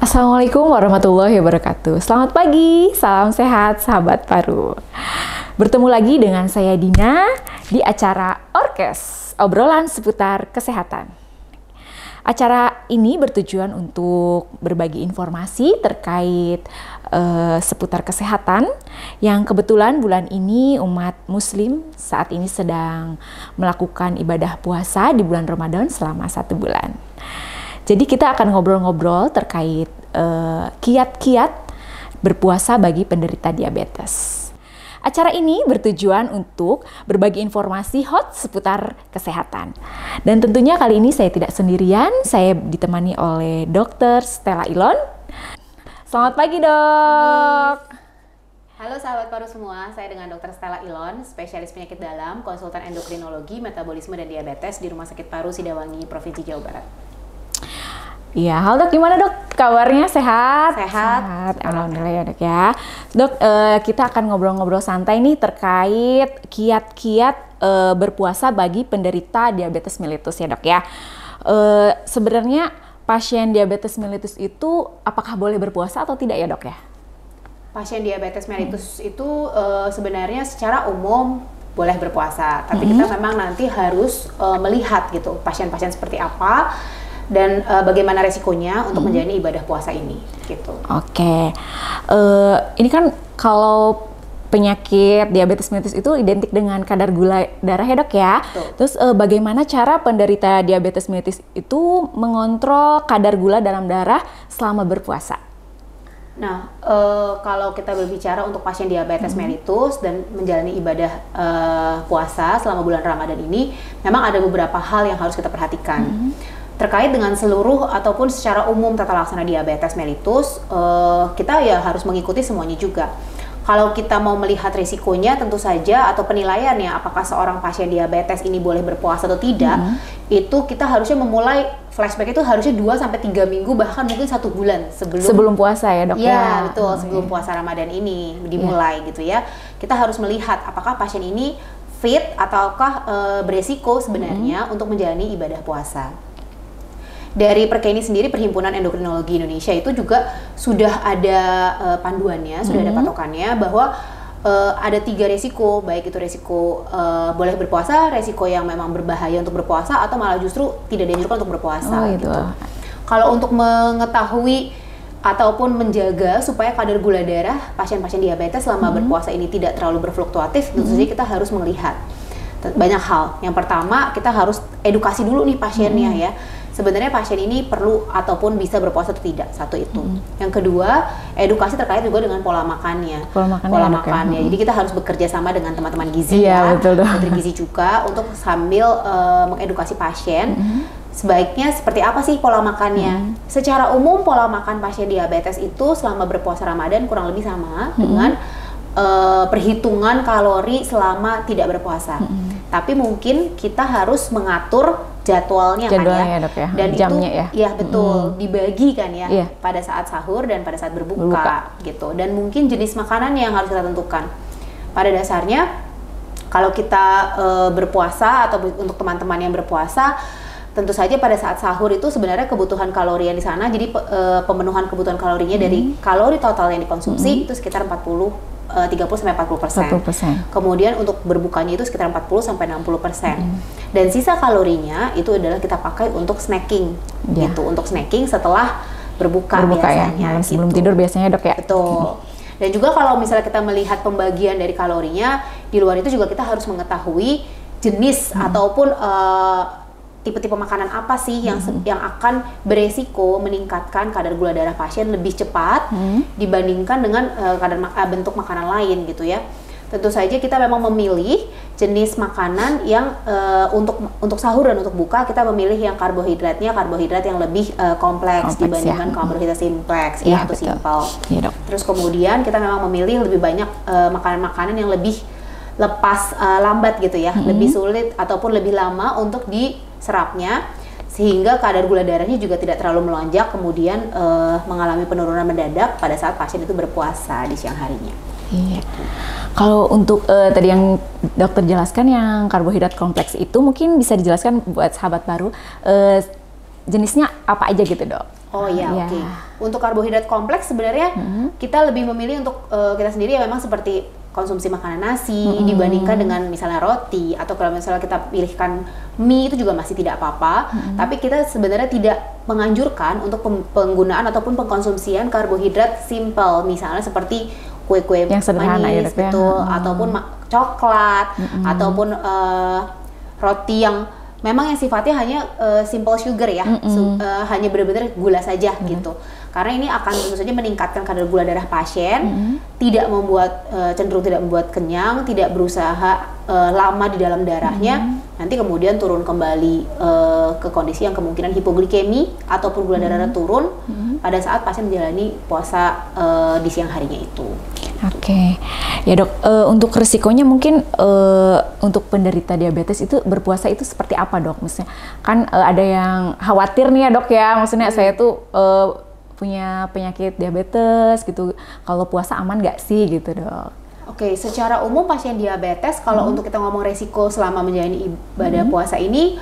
Assalamualaikum warahmatullahi wabarakatuh. Selamat pagi, salam sehat sahabat paru. Bertemu lagi dengan saya Dina di acara Orkes, obrolan seputar kesehatan. Acara ini bertujuan untuk berbagi informasi terkait seputar kesehatan yang kebetulan bulan ini umat muslim saat ini sedang melakukan ibadah puasa di bulan Ramadan selama 1 bulan. Jadi kita akan ngobrol-ngobrol terkait kiat-kiat berpuasa bagi penderita diabetes. Acara ini bertujuan untuk berbagi informasi hot seputar kesehatan. Dan tentunya kali ini saya tidak sendirian, saya ditemani oleh Dr. Stella Ilon. Selamat pagi, Dok. Halo sahabat paru semua, saya dengan Dr. Stella Ilon, spesialis penyakit dalam, konsultan endokrinologi, metabolisme dan diabetes di Rumah Sakit Paru Sidawangi, Provinsi Jawa Barat. Iya, halo Dok, gimana Dok? Kabarnya sehat? Sehat. Alhamdulillah ya Dok ya. Dok, kita akan ngobrol-ngobrol santai nih terkait kiat-kiat berpuasa bagi penderita diabetes mellitus ya Dok ya. Sebenarnya pasien diabetes mellitus itu apakah boleh berpuasa atau tidak ya Dok ya? Pasien diabetes mellitus itu sebenarnya secara umum boleh berpuasa, tapi kita memang nanti harus melihat gitu pasien-pasien seperti apa dan bagaimana resikonya untuk menjalani ibadah puasa ini, gitu. Oke, ini kan kalau penyakit diabetes mellitus itu identik dengan kadar gula darah ya Dok ya. Betul. Terus bagaimana cara penderita diabetes mellitus itu mengontrol kadar gula dalam darah selama berpuasa? Nah, kalau kita berbicara untuk pasien diabetes mellitus dan menjalani ibadah puasa selama bulan Ramadan ini, memang ada beberapa hal yang harus kita perhatikan. Terkait dengan seluruh ataupun secara umum tata laksana diabetes mellitus, kita ya harus mengikuti semuanya juga. Kalau kita mau melihat risikonya tentu saja atau penilaiannya apakah seorang pasien diabetes ini boleh berpuasa atau tidak, itu kita harusnya memulai flashback itu harusnya 2-3 minggu bahkan mungkin 1 bulan sebelum puasa ya Dok ya? Ya betul, sebelum puasa Ramadan ini dimulai gitu ya. Kita harus melihat apakah pasien ini fit ataukah beresiko sebenarnya untuk menjalani ibadah puasa. Dari Perkeni sendiri, Perhimpunan Endokrinologi Indonesia itu juga sudah ada panduannya, sudah ada patokannya bahwa ada 3 resiko, baik itu resiko boleh berpuasa, resiko yang memang berbahaya untuk berpuasa, atau malah justru tidak dianjurkan untuk berpuasa. Gitu. Kalau untuk mengetahui ataupun menjaga supaya kadar gula darah pasien-pasien diabetes selama berpuasa ini tidak terlalu berfluktuatif, tentu saja kita harus melihat banyak hal. Yang pertama, kita harus edukasi dulu nih pasiennya ya. Sebenarnya pasien ini perlu ataupun bisa berpuasa atau tidak, satu itu. Yang kedua, edukasi terkait juga dengan pola makannya. Pola makannya. Jadi kita harus bekerja sama dengan teman-teman gizi dokter gizi juga untuk sambil mengedukasi pasien. Sebaiknya seperti apa sih pola makannya? Secara umum pola makan pasien diabetes itu selama berpuasa Ramadan kurang lebih sama dengan perhitungan kalori selama tidak berpuasa. Tapi mungkin kita harus mengatur jadwalnya kan ya, Dok, ya. Dan jamnya itu ya betul dibagi kan ya, pada saat sahur dan pada saat berbuka gitu. Dan mungkin jenis makanan yang harus kita tentukan. Pada dasarnya kalau kita berpuasa atau untuk teman-teman yang berpuasa, tentu saja pada saat sahur itu sebenarnya kebutuhan kalori yang di sana, jadi pemenuhan kebutuhan kalorinya dari kalori total yang dikonsumsi itu sekitar 30-40%. Kemudian untuk berbukanya itu sekitar 40-60%. Dan sisa kalorinya itu adalah kita pakai untuk snacking gitu, untuk snacking setelah berbuka biasanya ya, malam sebelum tidur biasanya Dok ya. Betul. Dan juga kalau misalnya kita melihat pembagian dari kalorinya, di luar itu juga kita harus mengetahui jenis ataupun tipe-tipe makanan apa sih yang akan beresiko meningkatkan kadar gula darah pasien lebih cepat dibandingkan dengan bentuk makanan lain gitu ya. Tentu saja kita memang memilih jenis makanan yang untuk sahur dan untuk buka kita memilih yang karbohidrat yang lebih kompleks dibandingkan karbohidrat simpleks atau simpel. Terus kemudian kita memang memilih lebih banyak makanan-makanan yang lebih lepas lambat gitu ya, lebih sulit ataupun lebih lama untuk diserapnya, sehingga kadar gula darahnya juga tidak terlalu melonjak kemudian mengalami penurunan mendadak pada saat pasien itu berpuasa di siang harinya. Iya. Kalau untuk tadi yang dokter jelaskan yang karbohidrat kompleks itu mungkin bisa dijelaskan buat sahabat baru jenisnya apa aja gitu Dok? Oh iya, Iya. oke. Untuk karbohidrat kompleks sebenarnya kita lebih memilih untuk kita sendiri ya memang seperti konsumsi makanan nasi dibandingkan dengan misalnya roti, atau kalau misalnya kita pilihkan mie itu juga masih tidak apa-apa. Tapi kita sebenarnya tidak menganjurkan untuk penggunaan ataupun pengkonsumsian karbohidrat simple, misalnya seperti kue-kue Yang sederhana ya, manis, Dok, ya. betul, ataupun coklat, ataupun roti yang memang yang sifatnya hanya simple sugar ya, hanya benar-benar gula saja gitu. Karena ini akan tentu saja meningkatkan kadar gula darah pasien, tidak membuat cenderung tidak membuat kenyang, tidak berusaha lama di dalam darahnya, nanti kemudian turun kembali ke kondisi yang kemungkinan hipoglikemi ataupun gula darah turun pada saat pasien menjalani puasa di siang harinya itu. Oke, ya dok, untuk risikonya mungkin untuk penderita diabetes itu berpuasa itu seperti apa dok? Maksudnya kan ada yang khawatir nih ya dok ya, maksudnya saya tuh punya penyakit diabetes gitu, kalau puasa aman nggak sih gitu dok? Oke, secara umum pasien diabetes kalau untuk kita ngomong resiko selama menjalani ibadah puasa ini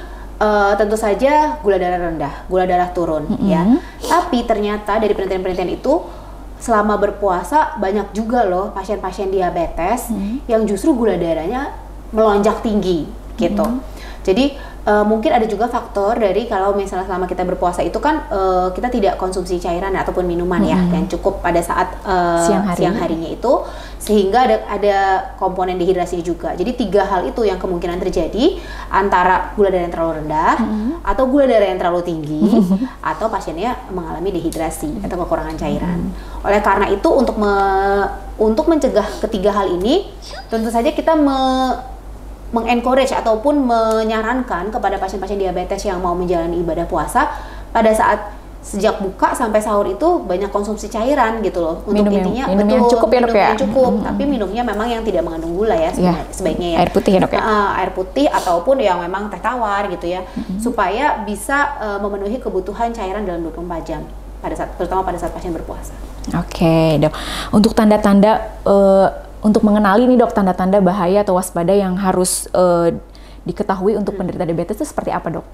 tentu saja gula darah rendah, gula darah turun ya. Tapi ternyata dari penelitian-penelitian itu selama berpuasa banyak juga loh pasien-pasien diabetes yang justru gula darahnya melonjak tinggi gitu. Jadi mungkin ada juga faktor dari kalau misalnya selama kita berpuasa itu kan kita tidak konsumsi cairan ataupun minuman ya yang cukup pada saat siang harinya itu, sehingga ada komponen dehidrasi juga. Jadi 3 hal itu yang kemungkinan terjadi, antara gula darah yang terlalu rendah atau gula darah yang terlalu tinggi atau pasiennya mengalami dehidrasi atau kekurangan cairan. Oleh karena itu untuk mencegah ketiga hal ini, tentu saja kita mengencourage ataupun menyarankan kepada pasien-pasien diabetes yang mau menjalani ibadah puasa pada saat sejak buka sampai sahur itu banyak konsumsi cairan gitu loh. Untuk intinya minum yang cukup ya dok ya? Yang cukup, tapi minumnya memang yang tidak mengandung gula ya sebaiknya ya. Air putih ya dok ya? Air putih ataupun yang memang teh tawar gitu ya, supaya bisa memenuhi kebutuhan cairan dalam 24 jam terutama pada saat pasien berpuasa. Oke dok, untuk tanda-tanda untuk mengenali nih dok tanda-tanda bahaya atau waspada yang harus diketahui untuk penderita diabetes itu seperti apa dok?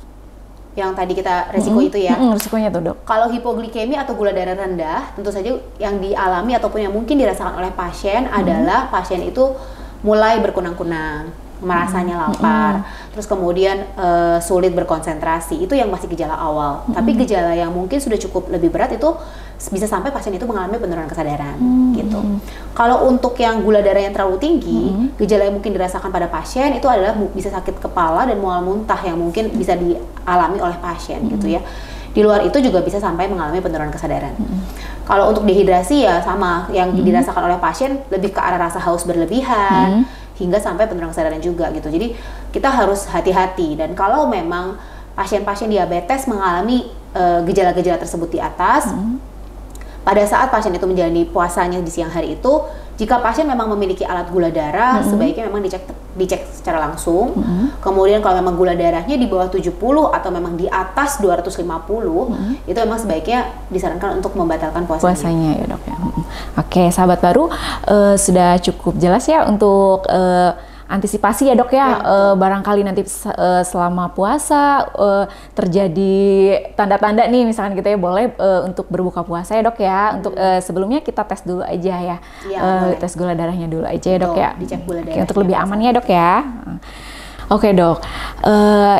Yang tadi kita resiko itu ya. Risikonya tuh dok. Kalau hipoglikemi atau gula darah rendah, tentu saja yang dialami ataupun yang mungkin dirasakan oleh pasien adalah pasien itu mulai berkunang-kunang, merasanya lapar, terus kemudian sulit berkonsentrasi. Itu yang masih gejala awal. Tapi gejala yang mungkin sudah cukup lebih berat itu bisa sampai pasien itu mengalami penurunan kesadaran gitu. Kalau untuk yang gula darah yang terlalu tinggi, gejala yang mungkin dirasakan pada pasien itu adalah bisa sakit kepala dan mual muntah yang mungkin bisa dialami oleh pasien gitu ya. Di luar itu juga bisa sampai mengalami penurunan kesadaran. Kalau untuk dehidrasi ya sama, yang dirasakan oleh pasien lebih ke arah rasa haus berlebihan hingga sampai penurunan kesadaran juga gitu. Jadi kita harus hati-hati, dan kalau memang pasien-pasien diabetes mengalami gejala-gejala tersebut di atas, pada saat pasien itu menjalani puasanya di siang hari itu, jika pasien memang memiliki alat gula darah, sebaiknya memang dicek secara langsung. Kemudian kalau memang gula darahnya di bawah 70 atau memang di atas 250, itu memang sebaiknya disarankan untuk membatalkan puasanya ya dok ya. Oke, sahabat baru, sudah cukup jelas ya untuk antisipasi ya dok ya, barangkali nanti selama puasa terjadi tanda-tanda nih misalkan kita ya boleh untuk berbuka puasa ya dok ya. Untuk sebelumnya kita tes dulu aja ya, tes gula darahnya dulu aja ya dok ya. Dicek gula darah. Untuk lebih aman ya dok ya. Oke dok,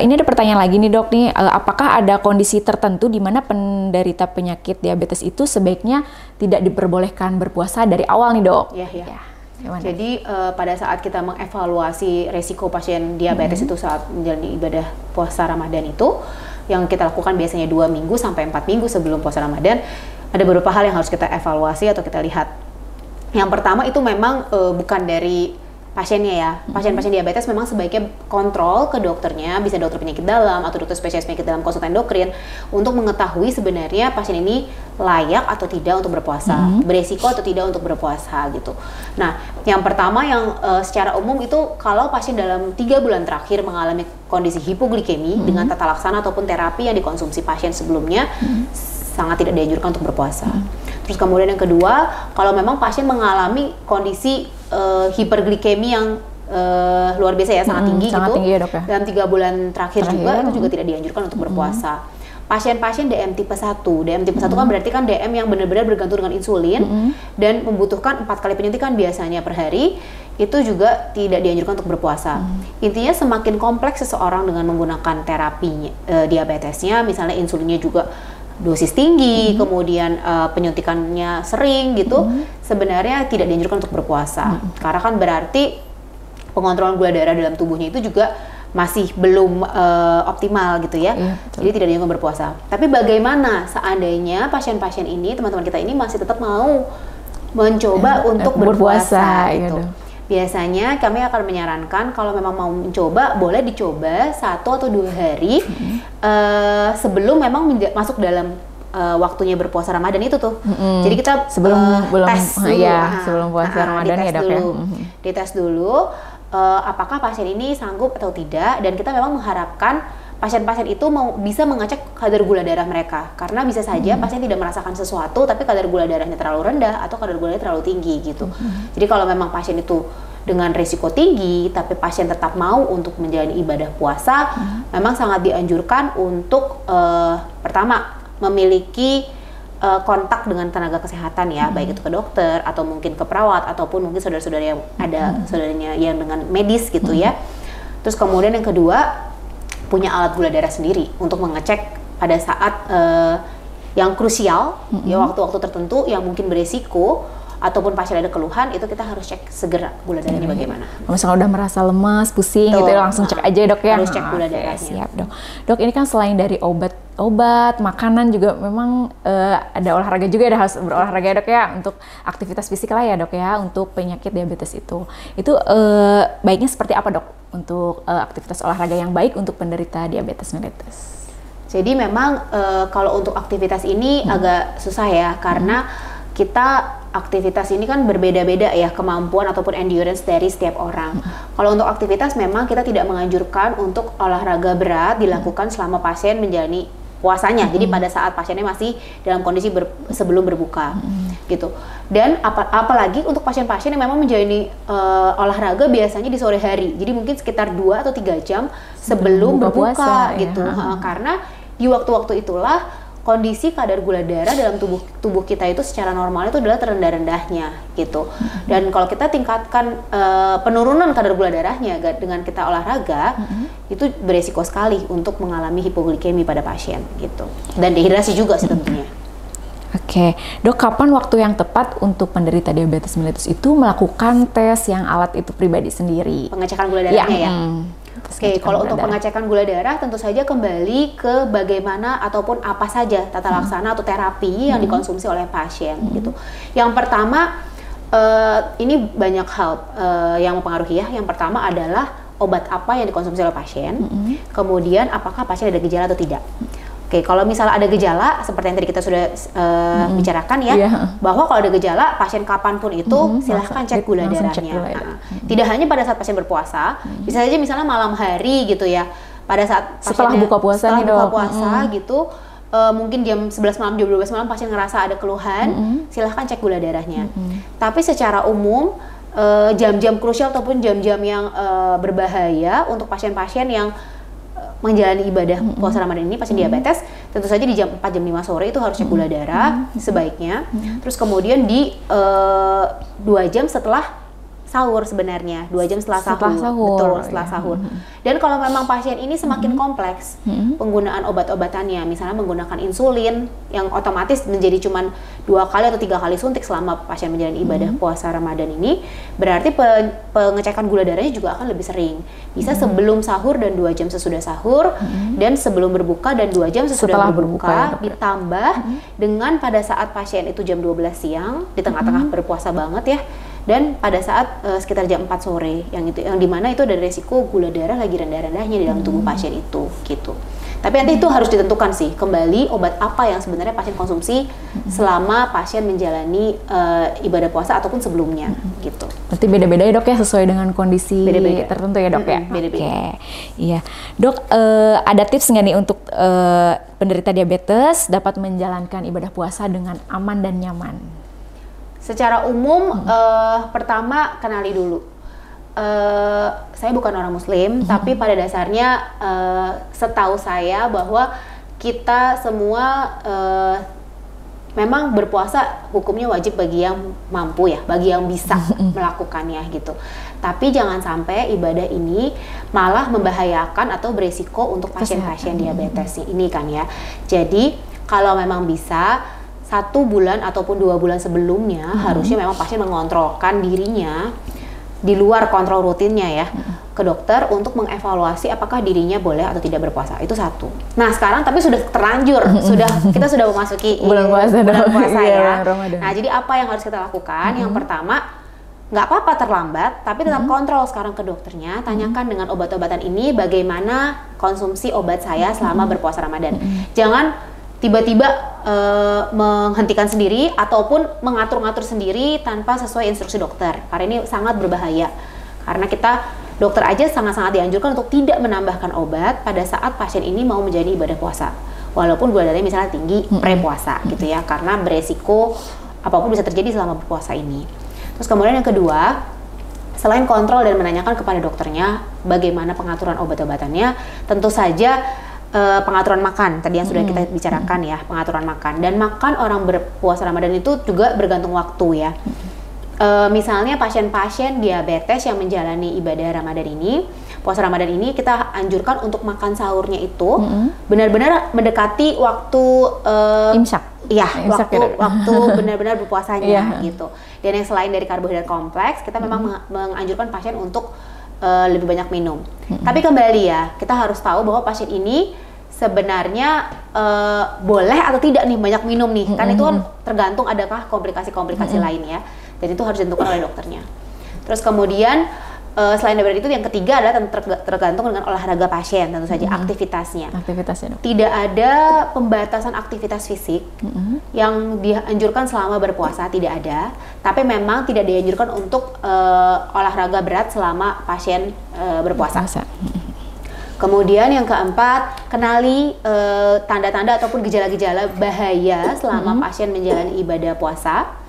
ini ada pertanyaan lagi nih dok nih, apakah ada kondisi tertentu di mana penderita penyakit diabetes itu sebaiknya tidak diperbolehkan berpuasa dari awal nih dok? Iya. Jadi pada saat kita mengevaluasi resiko pasien diabetes itu saat menjalani ibadah puasa Ramadan itu, yang kita lakukan biasanya 2 minggu sampai 4 minggu sebelum puasa Ramadan, ada beberapa hal yang harus kita evaluasi atau kita lihat. Yang pertama itu memang bukan dari pasiennya ya. Pasien-pasien diabetes memang sebaiknya kontrol ke dokternya, bisa dokter penyakit dalam atau dokter spesialis penyakit dalam konsultan endokrin, untuk mengetahui sebenarnya pasien ini layak atau tidak untuk berpuasa, beresiko atau tidak untuk berpuasa gitu. Nah, yang pertama yang secara umum itu kalau pasien dalam 3 bulan terakhir mengalami kondisi hipoglikemi dengan tata laksana ataupun terapi yang dikonsumsi pasien sebelumnya, sangat tidak dianjurkan untuk berpuasa. Terus kemudian yang kedua, kalau memang pasien mengalami kondisi hiperglikemi yang luar biasa ya, sangat tinggi gitu, tinggi ya, dok, ya. dalam 3 bulan terakhir juga, itu juga tidak dianjurkan untuk berpuasa. pasien-pasien DM tipe 1. DM tipe 1 kan berarti kan DM yang benar-benar bergantung dengan insulin dan membutuhkan 4 kali penyuntikan biasanya per hari, itu juga tidak dianjurkan untuk berpuasa. Intinya semakin kompleks seseorang dengan menggunakan terapi diabetesnya, misalnya insulinnya juga dosis tinggi, kemudian penyuntikannya sering gitu, sebenarnya tidak dianjurkan untuk berpuasa. Karena kan berarti pengontrolan gula darah dalam tubuhnya itu juga masih belum optimal gitu ya. Jadi tidak dianjurkan berpuasa. Tapi bagaimana seandainya pasien-pasien ini, teman-teman kita ini masih tetap mau mencoba untuk berpuasa gitu. Biasanya kami akan menyarankan kalau memang mau mencoba, boleh dicoba 1 atau 2 hari sebelum memang masuk dalam waktunya berpuasa Ramadan itu tuh. Jadi kita sebelum tes dulu, sebelum puasa Ramadan ya dok ya. Dites dulu apakah pasien ini sanggup atau tidak, dan kita memang mengharapkan pasien-pasien itu bisa mengecek kadar gula darah mereka, karena bisa saja pasien tidak merasakan sesuatu tapi kadar gula darahnya terlalu rendah atau kadar gulanya terlalu tinggi gitu. Jadi kalau memang pasien itu dengan risiko tinggi tapi pasien tetap mau untuk menjalani ibadah puasa, memang sangat dianjurkan untuk pertama memiliki kontak dengan tenaga kesehatan ya, baik itu ke dokter atau mungkin ke perawat ataupun mungkin saudara-saudara yang ada saudaranya yang dengan medis gitu ya. Terus kemudian yang kedua, punya alat gula darah sendiri untuk mengecek pada saat yang krusial ya, waktu-waktu tertentu yang mungkin beresiko ataupun pasien ada keluhan, itu kita harus cek segera gula darahnya bagaimana. Kalau misalnya udah merasa lemas, pusing gitu ya, langsung cek aja dok ya. Harus cek gula darahnya. Siap dok. Dok, ini kan selain dari obat, makanan juga memang ada olahraga juga, ada harus berolahraga ya dok ya, untuk aktivitas fisik lah ya dok ya, untuk penyakit diabetes itu. Itu baiknya seperti apa dok untuk aktivitas olahraga yang baik untuk penderita diabetes mellitus? Jadi memang kalau untuk aktivitas ini agak susah ya, karena kita aktivitas ini kan berbeda-beda ya kemampuan ataupun endurance dari setiap orang. Kalau untuk aktivitas memang kita tidak menganjurkan untuk olahraga berat dilakukan selama pasien menjalani puasanya. Jadi pada saat pasiennya masih dalam kondisi sebelum berbuka gitu. Dan apalagi untuk pasien-pasien yang memang menjalani olahraga biasanya di sore hari. Jadi mungkin sekitar 2 atau 3 jam sebelum berbuka puasa, gitu. Ya. Karena di waktu-waktu itulah kondisi kadar gula darah dalam tubuh kita itu secara normal itu adalah terendah-rendahnya gitu. Dan kalau kita tingkatkan penurunan kadar gula darahnya dengan kita olahraga, itu beresiko sekali untuk mengalami hipoglikemi pada pasien gitu. Dan dehidrasi juga sih tentunya. Oke, dok, kapan waktu yang tepat untuk penderita diabetes mellitus itu melakukan tes yang alat itu pribadi sendiri? Pengecekan gula darahnya ya? Oke, kalau untuk pengecekan gula darah tentu saja kembali ke bagaimana ataupun apa saja tata laksana atau terapi yang dikonsumsi oleh pasien gitu. Yang pertama, ini banyak hal yang mempengaruhi ya. Yang pertama adalah obat apa yang dikonsumsi oleh pasien, kemudian apakah pasien ada gejala atau tidak. Oke, kalau misalnya ada gejala, seperti yang tadi kita sudah bicarakan ya, bahwa kalau ada gejala, pasien kapanpun itu silahkan cek gula darahnya. Tidak hanya pada saat pasien berpuasa, bisa saja misalnya malam hari gitu ya, pada saat setelah buka puasa, gitu, mungkin jam 11 malam, jam 12 malam pasien ngerasa ada keluhan, silahkan cek gula darahnya. Tapi secara umum, jam-jam krusial ataupun jam-jam yang berbahaya untuk pasien-pasien yang menjalani ibadah puasa Ramadan ini, pasien diabetes, tentu saja di jam 4 jam 5 sore itu harus cek gula darah sebaiknya. Terus kemudian di 2 jam setelah sahur sebenarnya, 2 jam setelah sahur. Betul, setelah sahur. Dan kalau memang pasien ini semakin kompleks penggunaan obat-obatannya, misalnya menggunakan insulin yang otomatis menjadi cuma 2 kali atau 3 kali suntik selama pasien menjalani ibadah puasa Ramadan ini, berarti pengecekan gula darahnya juga akan lebih sering. Bisa sebelum sahur dan 2 jam sesudah sahur, dan sebelum berbuka dan 2 jam sesudah berbuka, ditambah dengan pada saat pasien itu jam 12 siang, di tengah-tengah berpuasa banget ya, dan pada saat sekitar jam 4 sore, yang dimana itu ada resiko gula darah lagi rendah-rendahnya di dalam tubuh pasien itu gitu. Tapi nanti itu harus ditentukan sih kembali obat apa yang sebenarnya pasien konsumsi selama pasien menjalani ibadah puasa ataupun sebelumnya gitu. Berarti beda-beda ya dok ya, sesuai dengan kondisi tertentu ya dok ya? Beda-beda. Oke, iya. Dok, ada tips nggak nih untuk penderita diabetes dapat menjalankan ibadah puasa dengan aman dan nyaman? Secara umum, pertama kenali dulu. Saya bukan orang Muslim, tapi pada dasarnya setahu saya bahwa kita semua memang berpuasa hukumnya wajib bagi yang mampu ya, bagi yang bisa melakukannya gitu. Tapi jangan sampai ibadah ini malah membahayakan atau beresiko untuk pasien-pasien diabetes ini kan ya. Jadi kalau memang bisa 1 bulan ataupun 2 bulan sebelumnya harusnya memang pasien mengontrolkan dirinya di luar kontrol rutinnya ya ke dokter untuk mengevaluasi apakah dirinya boleh atau tidak berpuasa. Itu 1. Nah sekarang tapi sudah terlanjur, kita sudah memasuki bulan puasa ya. Nah jadi apa yang harus kita lakukan? Yang pertama, nggak apa-apa terlambat, tapi tetap kontrol sekarang ke dokternya. Tanyakan dengan obat-obatan ini bagaimana konsumsi obat saya selama berpuasa Ramadan. Jangan tiba-tiba menghentikan sendiri ataupun mengatur-ngatur sendiri tanpa sesuai instruksi dokter. Karena ini sangat berbahaya. Karena dokter aja sangat-sangat dianjurkan untuk tidak menambahkan obat pada saat pasien ini mau menjalani ibadah puasa. Walaupun gula darahnya misalnya tinggi pre-puasa gitu ya. Karena beresiko apapun bisa terjadi selama berpuasa ini. Terus kemudian yang kedua, selain kontrol dan menanyakan kepada dokternya bagaimana pengaturan obat-obatannya, tentu saja pengaturan makan tadi yang sudah kita bicarakan ya, pengaturan makan. Dan makan orang berpuasa Ramadan itu juga bergantung waktu ya. Misalnya pasien-pasien diabetes yang menjalani ibadah Ramadan ini, puasa Ramadan ini kita anjurkan untuk makan sahurnya itu benar-benar mendekati waktu imsak. Ya, waktu benar-benar berpuasanya gitu. Dan yang selain dari karbohidrat kompleks, kita memang menganjurkan pasien untuk lebih banyak minum. Tapi kembali ya, kita harus tahu bahwa pasien ini sebenarnya boleh atau tidak nih banyak minum nih. Kan itu kan tergantung adakah komplikasi-komplikasi lain ya. Dan itu harus ditentukan oleh dokternya. Terus kemudian selain dari itu yang ketiga adalah tergantung dengan olahraga pasien, tentu saja aktivitasnya. Tidak ada pembatasan aktivitas fisik yang dianjurkan selama berpuasa, tidak ada. Tapi memang tidak dianjurkan untuk olahraga berat selama pasien berpuasa. Kemudian yang keempat, kenali tanda-tanda ataupun gejala-gejala bahaya selama pasien menjalani ibadah puasa.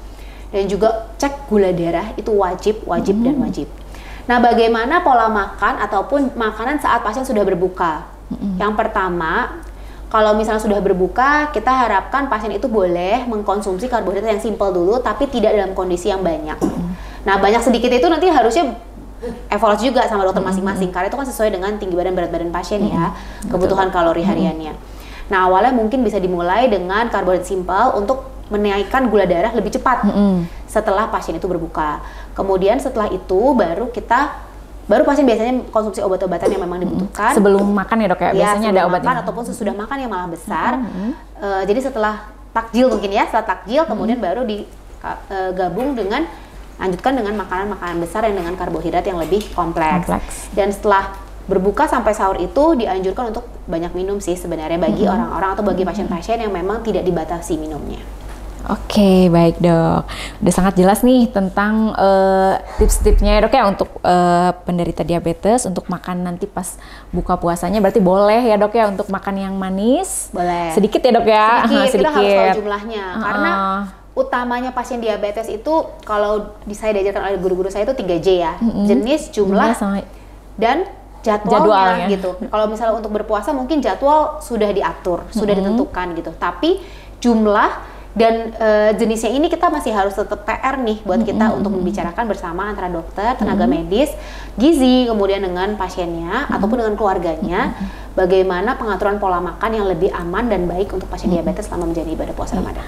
Dan juga cek gula darah, itu wajib dan wajib. Nah, bagaimana pola makan ataupun makanan saat pasien sudah berbuka? Yang pertama, kalau misalnya sudah berbuka, kita harapkan pasien itu boleh mengkonsumsi karbohidrat yang simpel dulu, tapi tidak dalam kondisi yang banyak. Nah, banyak sedikit itu nanti harusnya evaluasi juga sama dokter masing-masing, karena itu kan sesuai dengan tinggi badan, berat badan pasien ya, kebutuhan kalori hariannya. Nah, awalnya mungkin bisa dimulai dengan karbohidrat simpel untuk menaikkan gula darah lebih cepat setelah pasien itu berbuka. Kemudian setelah itu baru pasien biasanya konsumsi obat-obatan yang memang dibutuhkan sebelum makan ya dok ya, biasanya ada obatnya ataupun sesudah makan yang malah besar. Jadi setelah takjil mungkin ya, setelah takjil kemudian baru digabung dengan lanjutkan dengan makanan-makanan besar yang dengan karbohidrat yang lebih kompleks. Dan setelah berbuka sampai sahur itu dianjurkan untuk banyak minum sih sebenarnya bagi orang-orang atau bagi pasien-pasien yang memang tidak dibatasi minumnya. Oke, baik dok. Udah sangat jelas nih tentang tips-tipsnya ya dok ya untuk penderita diabetes untuk makan nanti pas buka puasanya. Berarti boleh ya dok ya untuk makan yang manis? Boleh. Sedikit ya dok ya? Sedikit. Kita harus tahu jumlahnya. Karena utamanya pasien diabetes itu kalau saya diajarkan oleh guru-guru saya itu 3J ya. Jenis, jumlah, dan jadwalnya gitu. Kalau misalnya untuk berpuasa mungkin jadwal sudah diatur, sudah ditentukan gitu. Tapi jumlah dan jenisnya ini kita masih harus tetap PR nih buat kita untuk membicarakan bersama antara dokter, tenaga medis, gizi, kemudian dengan pasiennya ataupun dengan keluarganya bagaimana pengaturan pola makan yang lebih aman dan baik untuk pasien diabetes selama menjalani ibadah puasa Ramadan.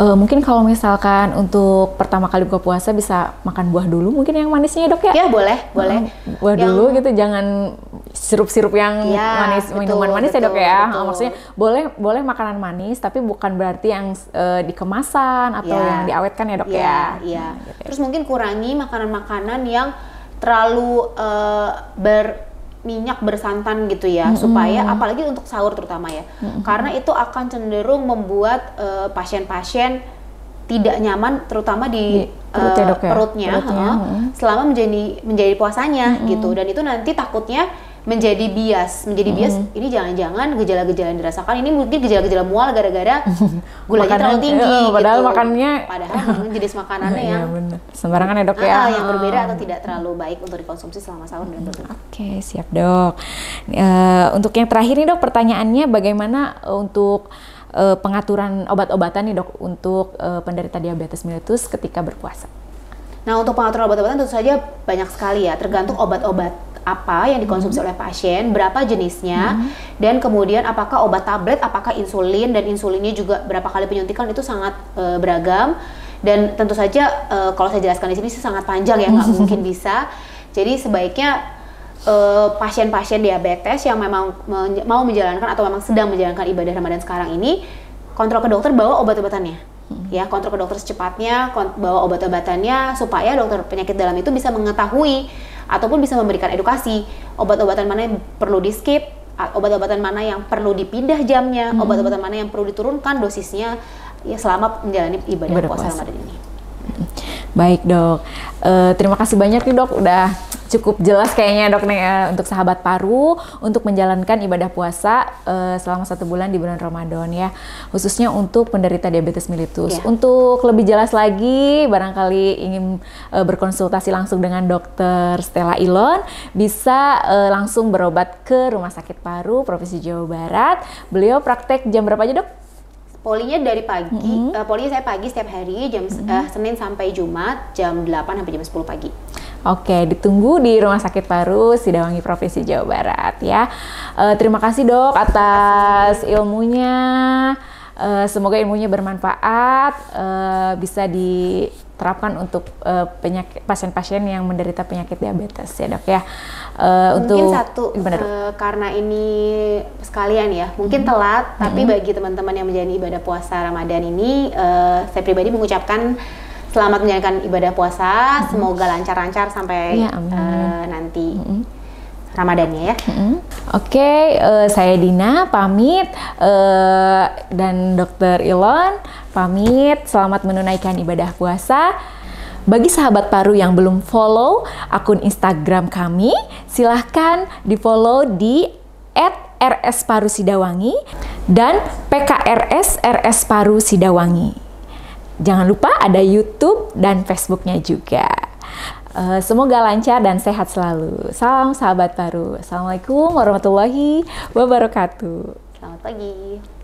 Mungkin kalau misalkan untuk pertama kali buka puasa bisa makan buah dulu mungkin yang manisnya ya dok ya? Ya boleh. Buah dulu gitu, jangan sirup-sirup yang manis, minuman manis ya dok ya? Maksudnya boleh makanan manis tapi bukan berarti yang dikemasan atau yang diawetkan ya dok ya? Iya. Terus mungkin kurangi makanan-makanan yang terlalu minyak bersantan gitu ya, supaya apalagi untuk sahur terutama ya, karena itu akan cenderung membuat pasien-pasien tidak nyaman terutama di perutnya selama menjadi puasanya gitu, dan itu nanti takutnya menjadi bias. Ini jangan-jangan gejala-gejala yang dirasakan ini mungkin gejala-gejala mual gara-gara gulanya terlalu tinggi. Padahal gitu. makannya jenis makanannya yang sembarangan ya dok ya. Yang berbeda atau tidak terlalu baik untuk dikonsumsi selama sahur dan berbuka. Oke, siap dok. Untuk yang terakhir nih dok, pertanyaannya bagaimana untuk pengaturan obat-obatan nih dok untuk penderita diabetes mellitus ketika berpuasa? Nah, untuk pengaturan obat-obatan tentu saja banyak sekali ya, tergantung obat-obat apa yang dikonsumsi oleh pasien, berapa jenisnya, dan kemudian apakah obat tablet, apakah insulin, dan insulinnya juga berapa kali penyuntikan, itu sangat beragam. Dan tentu saja kalau saya jelaskan di sini sih sangat panjang ya, nggak mungkin bisa. Jadi sebaiknya pasien-pasien diabetes yang memang mau menjalankan atau memang sedang menjalankan ibadah Ramadan sekarang ini, kontrol ke dokter, bawa obat-obatannya. Ya, kontrol ke dokter secepatnya, bawa obat-obatannya supaya dokter penyakit dalam itu bisa mengetahui ataupun bisa memberikan edukasi obat-obatan mana yang perlu di skip, obat-obatan mana yang perlu dipindah jamnya, obat-obatan mana yang perlu diturunkan dosisnya ya selama menjalani ibadah puasa Ramadan ini. Baik dok, terima kasih banyak nih dok, udah cukup jelas kayaknya dok nih untuk sahabat paru untuk menjalankan ibadah puasa selama 1 bulan di bulan Ramadan ya, khususnya untuk penderita diabetes mellitus. Untuk lebih jelas lagi, barangkali ingin berkonsultasi langsung dengan dokter Stella Ilon, bisa langsung berobat ke Rumah Sakit Paru Provinsi Jawa Barat. Beliau praktek jam berapa aja dok? Polinya dari pagi, polinya saya pagi setiap hari, jam Senin sampai Jumat, jam 8 sampai jam 10 pagi. Oke, ditunggu di Rumah Sakit Paru Sidawangi Provinsi Jawa Barat ya. Terima kasih dok atas ilmunya. Semoga ilmunya bermanfaat, bisa diterapkan untuk pasien-pasien yang menderita penyakit diabetes ya dok ya. Mungkin karena ini sekalian ya, mungkin telat, tapi bagi teman-teman yang menjalani ibadah puasa Ramadan ini, saya pribadi mengucapkan selamat menjalankan ibadah puasa, semoga lancar-lancar sampai nanti Ramadannya ya. Oke, saya Dina pamit dan Dokter Ilon pamit. Selamat menunaikan ibadah puasa. Bagi sahabat paru yang belum follow akun Instagram kami, silahkan di-follow di @rsparusidawangi dan PKRS-RS-Paru-Sidawangi. Jangan lupa ada YouTube dan Facebooknya juga. Semoga lancar dan sehat selalu. Salam sahabat paru. Assalamualaikum warahmatullahi wabarakatuh. Selamat pagi.